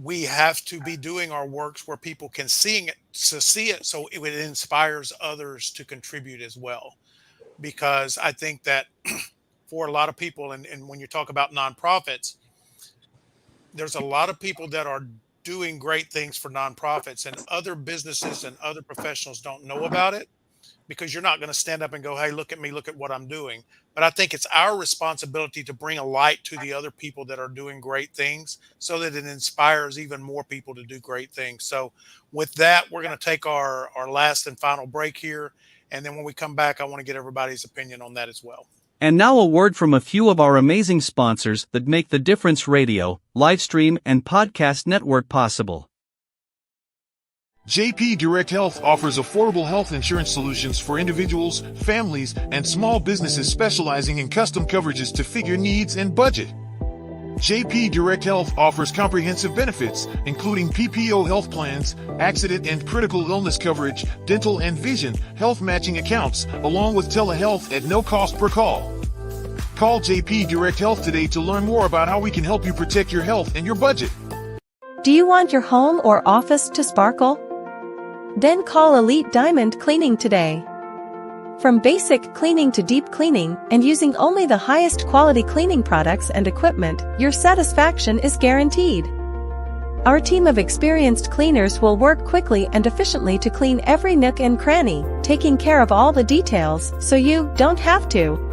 we have to be doing our works where people can see it, so it inspires others to contribute as well. Because I think that for a lot of people, and when you talk about nonprofits, there's a lot of people that are doing great things for nonprofits, and other businesses and other professionals don't know about it because you're not going to stand up and go, hey, look at me, look at what I'm doing. But I think it's our responsibility to bring a light to the other people that are doing great things so that it inspires even more people to do great things. So with that, we're going to take our last and final break here. And then when we come back, I want to get everybody's opinion on that as well. And now a word from a few of our amazing sponsors that make the Difference Radio, live stream, and podcast network possible. JP Direct Health offers affordable health insurance solutions for individuals, families, and small businesses specializing in custom coverages to fit your needs and budget. JP Direct Health offers comprehensive benefits, including PPO health plans, accident and critical illness coverage, dental and vision, health matching accounts, along with telehealth at no cost per call. Call JP Direct Health today to learn more about how we can help you protect your health and your budget. Do you want your home or office to sparkle? Then call Elite Diamond Cleaning today. From basic cleaning to deep cleaning, and using only the highest quality cleaning products and equipment, your satisfaction is guaranteed. Our team of experienced cleaners will work quickly and efficiently to clean every nook and cranny, taking care of all the details so you don't have to.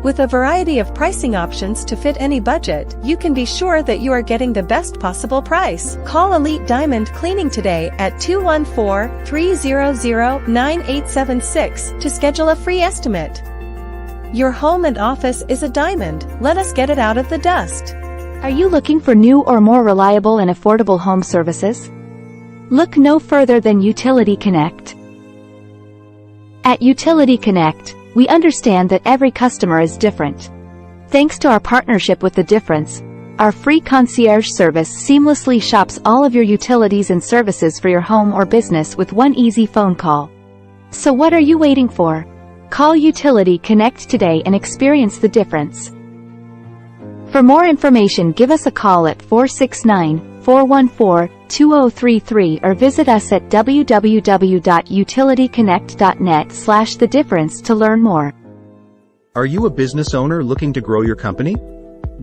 With a variety of pricing options to fit any budget, you can be sure that you are getting the best possible price. Call Elite Diamond Cleaning today at 214-300-9876 to schedule a free estimate. Your home and office is a diamond. Let us get it out of the dust. Are you looking for new or more reliable and affordable home services? Look no further than Utility Connect. At Utility Connect, we understand that every customer is different. Thanks to our partnership with The Difference, our free concierge service seamlessly shops all of your utilities and services for your home or business with one easy phone call. So what are you waiting for? Call Utility Connect today and experience the difference. For more information, give us a call at 469-414-2033 or visit us at www.utilityconnect.net/thedifference to learn more. Are you a business owner looking to grow your company?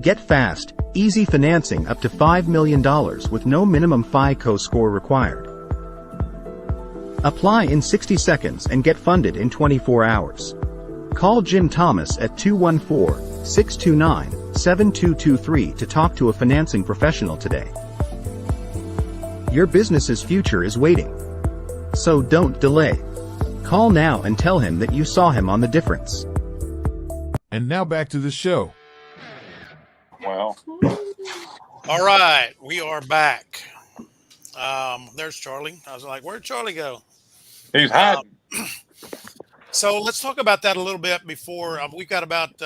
Get fast, easy financing up to $5 million with no minimum FICO score required. Apply in 60 seconds and get funded in 24 hours. Call Jim Thomas at 214-629-7223 to talk to a financing professional today. Your business's future is waiting. So don't delay. Call now and tell him that you saw him on The Difference. And now back to the show. Well, All right, we are back. There's Charlie. I was like, where'd Charlie go? he's hiding. So let's talk about that a little bit before we've got about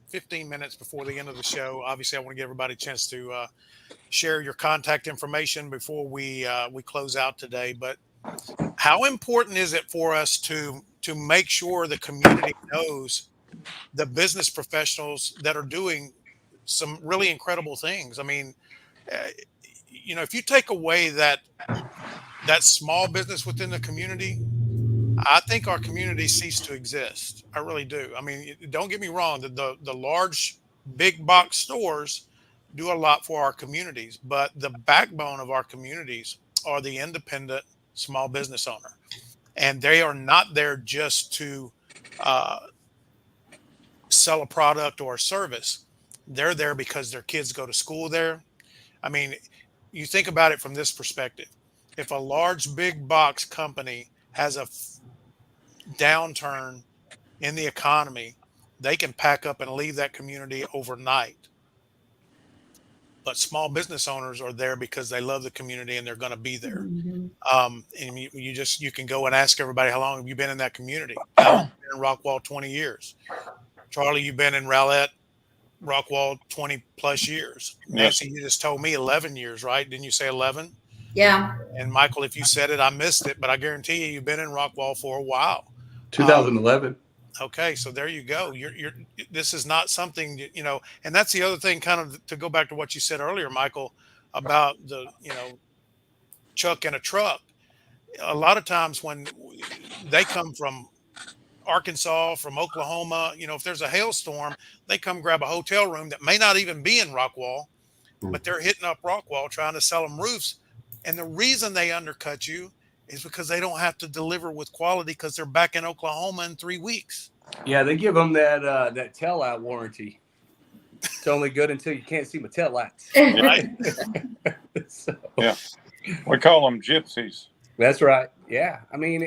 15 minutes before the end of the show. Obviously, I want to give everybody a chance to share your contact information before we close out today. But how important is it for us to make sure the community knows the business professionals that are doing some really incredible things? I mean, if you take away that small business within the community, I think our community ceased to exist. I really do. I mean, don't get me wrong. The large, big box stores do a lot for our communities, but the backbone of our communities are the independent small business owner. And they are not there just to sell a product or a service. They're there because their kids go to school there. I mean, you think about it from this perspective. If a large, big box company has a downturn in the economy, they can pack up and leave that community overnight. But small business owners are there because they love the community and they're going to be there. And you can go and ask everybody, how long have you been in that community? I've been in Rockwall 20 years. Charlie, you've been in Rowlett, Rockwall 20 plus years. Nancy, you just told me 11 years, right? Didn't you say 11? Yeah. And Michael, if you said it, I missed it, but I guarantee you've been in Rockwall for a while. 2011. Okay, so there you go. This is not something, and that's the other thing, kind of to go back to what you said earlier, Michael, about the, chuck in a truck. A lot of times when they come from Arkansas, from Oklahoma, if there's a hailstorm, they come grab a hotel room that may not even be in Rockwall, but they're hitting up Rockwall trying to sell them roofs. And the reason they undercut you is because they don't have to deliver with quality because they're back in Oklahoma in 3 weeks. Yeah, they give them that tail light warranty. It's only good until you can't see my tail lights. Right? So, Yeah. We call them gypsies. that's right. Yeah. I mean,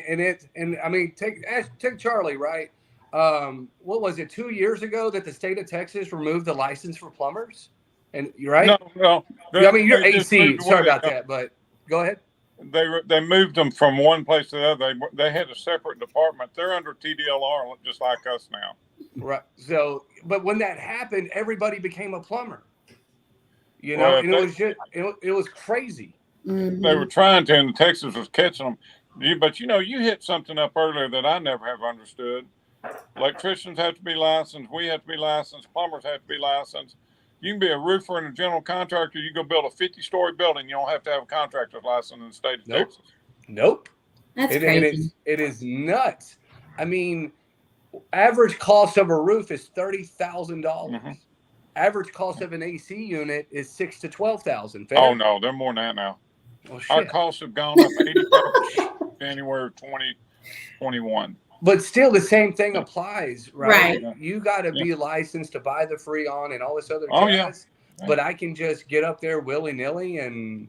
take Charlie, right? What was it, 2 years ago that the state of Texas removed the license for plumbers? And you're right. No. I mean, you're AC. Sorry about that, but go ahead. They moved them from one place to the other. They had a separate department. They're under TDLR, just like us now. Right. So, but when that happened, everybody became a plumber. You know, and it was crazy. They were trying to, and Texas was catching them. But you hit something up earlier that I never have understood. Electricians have to be licensed. We have to be licensed. Plumbers have to be licensed. You can be a roofer and a general contractor. You go build a 50-story building. You don't have to have a contractor's license in the state of Texas. Nope. That's crazy. It is nuts. I mean, average cost of a roof is $30,000. Mm-hmm. Average cost of an AC unit is $6,000 to $12,000. Oh no, they're more than that now. Well, our costs have gone up 80% January 2021. But still, the same thing applies, right? Right. You got to be licensed to buy the Freon and all this other jazz. Oh, yeah. But I can just get up there willy-nilly and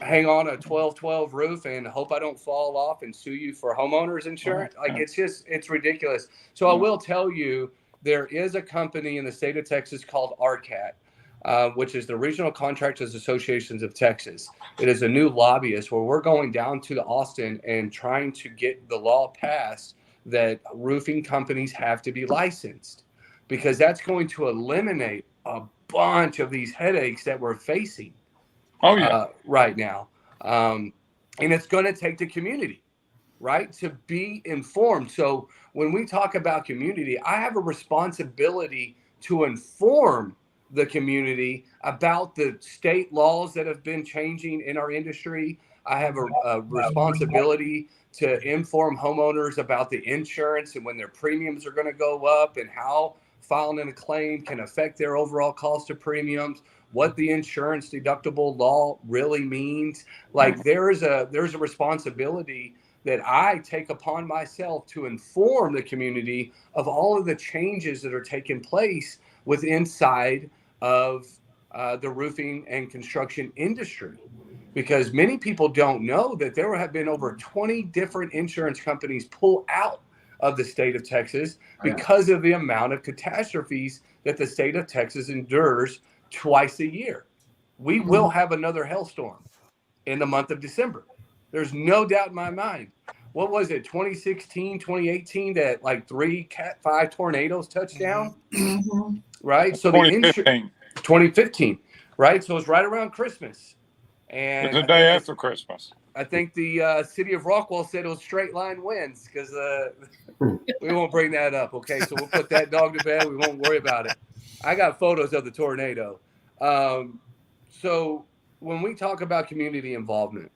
hang on a 12-12 roof and hope I don't fall off and sue you for homeowners insurance. Like, it's ridiculous. So I will tell you, there is a company in the state of Texas called RCAT, which is the Regional Contractors Associations of Texas. It is a new lobbyist where we're going down to Austin and trying to get the law passed that roofing companies have to be licensed, because that's going to eliminate a bunch of these headaches that we're facing right now. And it's going to take the community, right, to be informed. So when we talk about community, I have a responsibility to inform the community about the state laws that have been changing in our industry. I have a responsibility to inform homeowners about the insurance and when their premiums are going to go up and how filing a claim can affect their overall cost of premiums, what the insurance deductible law really means. Like, there's a responsibility that I take upon myself to inform the community of all of the changes that are taking place with inside of the roofing and construction industry. Because many people don't know that there have been over 20 different insurance companies pull out of the state of Texas because of the amount of catastrophes that the state of Texas endures twice a year. We will have another hailstorm in the month of December. There's no doubt in my mind. What was it, 2016, 2018, that like 3 Cat 5 tornadoes touched down? Mm-hmm. Right? So 2015, right? So it's right around Christmas. And it's the day after Christmas. I think the city of Rockwall said it was straight line winds, because we won't bring that up. Okay, so we'll put that dog to bed. We won't worry about it. I got photos of the tornado. So when we talk about community involvement,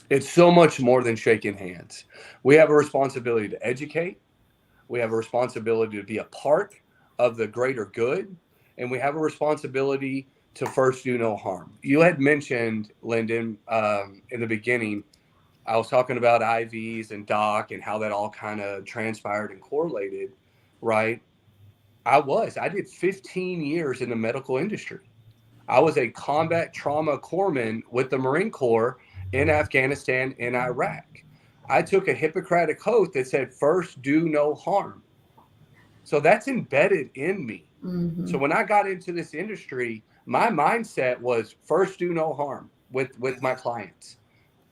it's so much more than shaking hands. We have a responsibility to educate. We have a responsibility to be a part of the greater good. And we have a responsibility to first do no harm. You had mentioned, Lendon, in the beginning, I was talking about IVs and DOC and how that all kind of transpired and correlated, right? I did 15 years in the medical industry. I was a combat trauma corpsman with the Marine Corps in Afghanistan and Iraq. I took a Hippocratic oath that said, first do no harm. So that's embedded in me. Mm-hmm. So when I got into this industry, my mindset was first do no harm with my clients,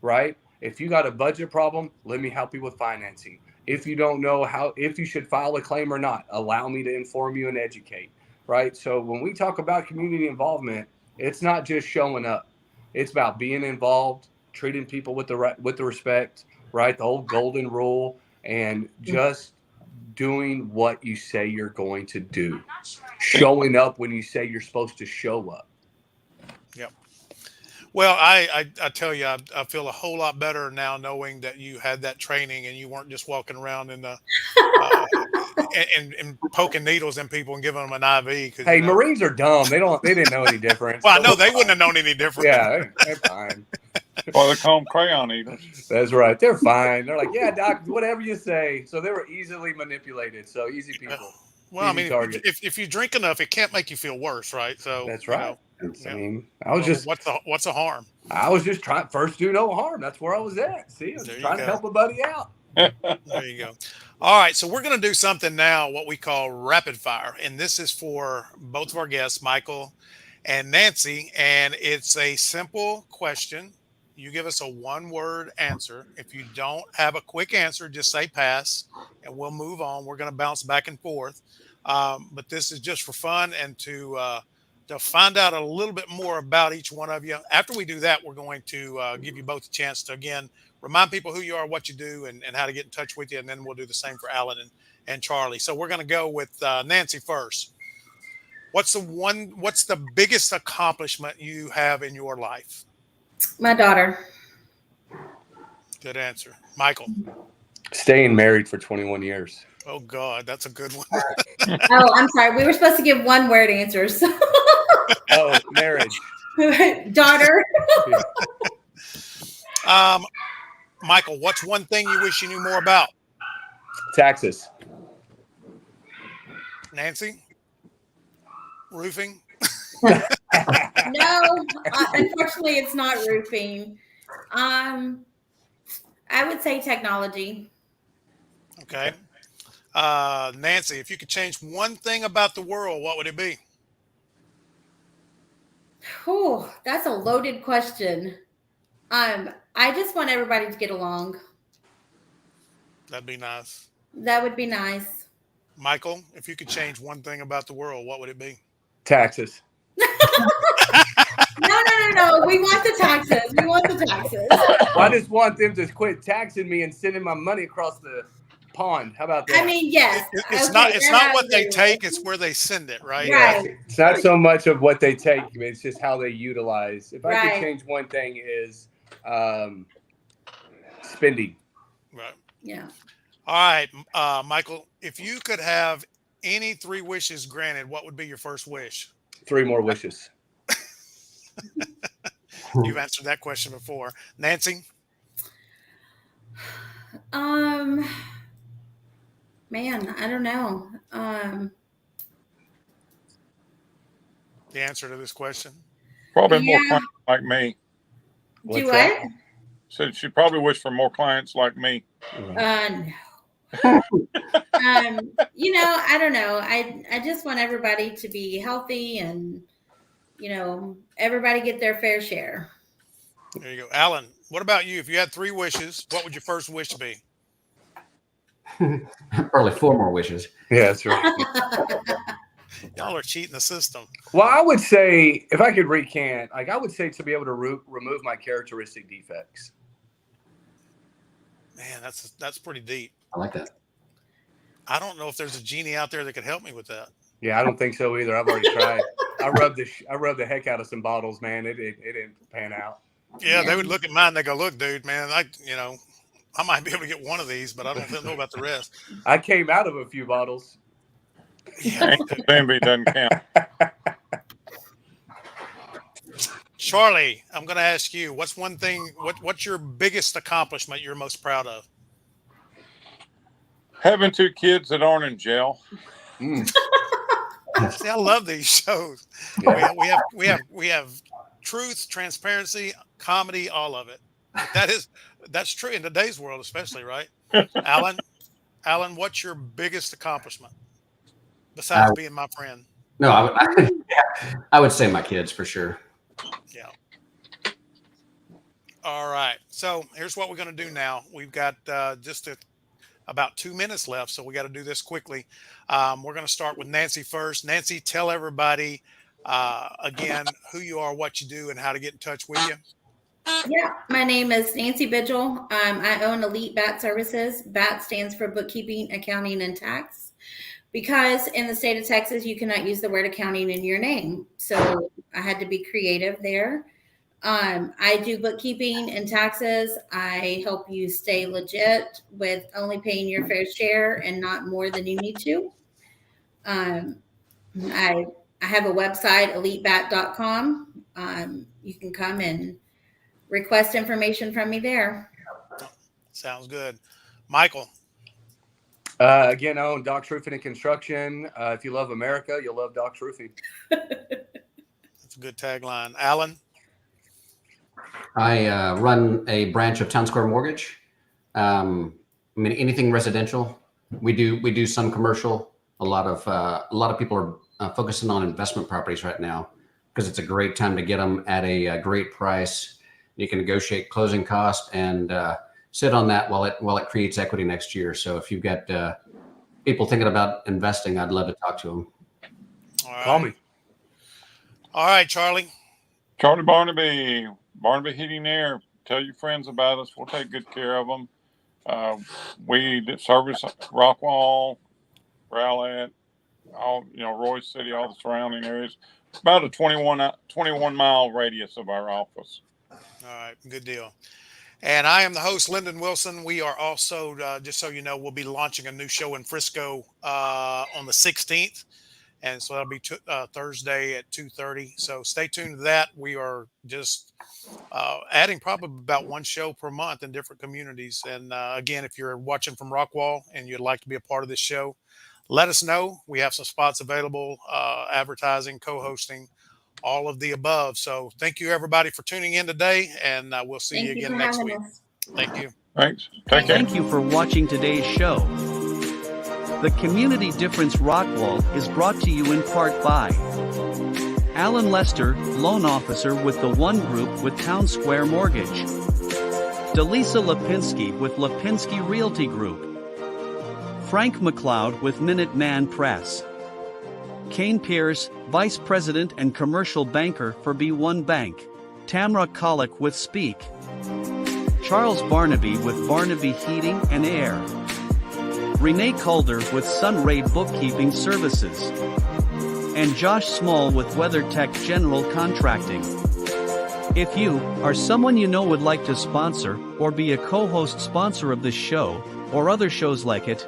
right? If you got a budget problem, let me help you with financing. If you don't know if you should file a claim or not, allow me to inform you and educate, right? So when we talk about community involvement, it's not just showing up. It's about being involved, treating people with the respect, right? The whole golden rule, and just doing what you say you're going to do, showing up when you say you're supposed to show up. Yep. Well, I tell you, I feel a whole lot better now knowing that you had that training and you weren't just walking around in the and poking needles in people and giving them an IV. Hey, Marines are dumb. They didn't know any difference. Well, I know they wouldn't have known any different. Yeah, they're fine. Well, they call them crayon eaters. That's right. They're fine. They're like, yeah, doc, whatever you say. So they were easily manipulated. So easy people. Well, Easy I mean, target. if you drink enough, it can't make you feel worse, right? So That's right. I mean, I was well, just what's the harm? I was just trying first do no harm. That's where I was at. See, I was trying to help a buddy out. There you go. All right, so we're going to do something now, what we call rapid fire, and this is for both of our guests, Michael and Nancy, and it's a simple question. You give us a one-word answer. If you don't have a quick answer, just say pass, and we'll move on. We're going to bounce back and forth, but this is just for fun and to find out a little bit more about each one of you. After we do that, we're going to give you both a chance to, again, remind people who you are, what you do, and how to get in touch with you, and then we'll do the same for Alan and Charlie. So we're going to go with Nancy first. What's the biggest accomplishment you have in your life? My daughter. Good answer. Michael. Staying married for 21 years. Oh, God, that's a good one. Oh, I'm sorry. We were supposed to give one-word answers. Oh, marriage. Daughter. Michael, what's one thing you wish you knew more about? Taxes. Nancy? Roofing? No, unfortunately, it's not roofing. I would say technology. Okay. Nancy, if you could change one thing about the world, what would it be? Oh, that's a loaded question. I just want everybody to get along. That'd be nice. That would be nice. Michael, if you could change one thing about the world, what would it be? Taxes. No. We want the taxes. We want the taxes. Well, I just want them to quit taxing me and sending my money across the pond. How about that? I mean, yes. It's not what they take, it's where they send it, right? Right. It's not so much of what they take, it's just how they utilize. If I Right. could change one thing is spending. Right. Yeah. All right, Michael, if you could have any 3 wishes granted, what would be your first wish? 3 more wishes. You've answered that question before. Nancy? Man, I don't know. The answer to this question? Probably more clients like me. Do what? So she probably wished for more clients like me. No. I don't know. I just want everybody to be healthy and, everybody get their fair share. There you go. Alan, what about you? If you had 3 wishes, what would your first wish be? Probably 4 more wishes. Yeah, that's right. Y'all are cheating the system. Well, I would say, if I could recant, I would say to be able to remove my characteristic defects. Man, that's pretty deep. I like that. I don't know if there's a genie out there that could help me with that. Yeah, I don't think so either. I've already tried. I rubbed the heck out of some bottles, man. It didn't pan out. Yeah, they would look at mine and they go, "Look, dude, man, I might be able to get one of these, but I don't know about the rest." I came out of a few bottles. Yeah, Bambi doesn't count. Charlie, I'm going to ask you, what's one thing? What's your biggest accomplishment you're most proud of? Having 2 kids that aren't in jail. See, I love these shows. Yeah. We have truth, transparency, comedy, all of it. That's true in today's world, especially, right? Alan, what's your biggest accomplishment besides being my friend? No, I would say my kids for sure. Yeah. All right. So here's what we're going to do now. We've got about 2 minutes left, so we got to do this quickly. We're going to start with Nancy first. Nancy, tell everybody again who you are, what you do, and how to get in touch with you. Yeah, my name is Nancy Vigil. I own Elite BAT Services. BAT stands for Bookkeeping, Accounting, and Tax. Because in the state of Texas, you cannot use the word accounting in your name. So I had to be creative there. I do bookkeeping and taxes. I help you stay legit with only paying your fair share and not more than you need to. I have a website, elitebat.com. You can come and request information from me there. Sounds good. Michael. Again, I own Doc's Roofing and Construction. If you love America, you'll love Doc's Roofing. That's a good tagline. Alan. I run a branch of Town Square Mortgage. I mean, anything residential. We do some commercial. A lot of people are focusing on investment properties right now because it's a great time to get them at a great price. You can negotiate closing costs and sit on that while it creates equity next year. So if you've got people thinking about investing, I'd love to talk to them. All right. Call me. All right, Charlie. Charlie Barnaby, Barnaby Heating and Air. Tell your friends about us. We'll take good care of them. We service Rockwall, Rowlett, all, Roy City, all the surrounding areas. About a 21 mile radius of our office. All right, good deal. And I am the host, Lendon Wilson. We are also, just so you know, we'll be launching a new show in Frisco on the 16th. And so that'll be Thursday at 2:30. So stay tuned to that. We are just adding probably about one show per month in different communities. And again, if you're watching from Rockwall and you'd like to be a part of this show, let us know. We have some spots available, advertising, co-hosting, all of the above. So thank you, everybody, for tuning in today. And we'll see you again next week. Thank you. Thanks. Take care. Thank you for watching today's show. The Community Difference-Rockwall is brought to you in part by Alan Lester, Loan Officer with the One Group with Town Square Mortgage, Delisa Lipinski with Lipinski Realty Group, Frank McLeod with Minuteman Press, Kane Pierce, Vice President and Commercial Banker for B1 Bank, Tamra Kollick with Speak, Charles Barnaby with Barnaby Heating and Air, Renee Calder with Sunray Bookkeeping Services, and Josh Small with WeatherTech General Contracting. If you or someone you know would like to sponsor or be a co-host sponsor of this show or other shows like it,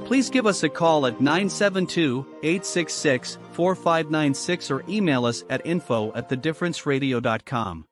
please give us a call at 972-866-4596 or email us at info@thedifferenceradio.com.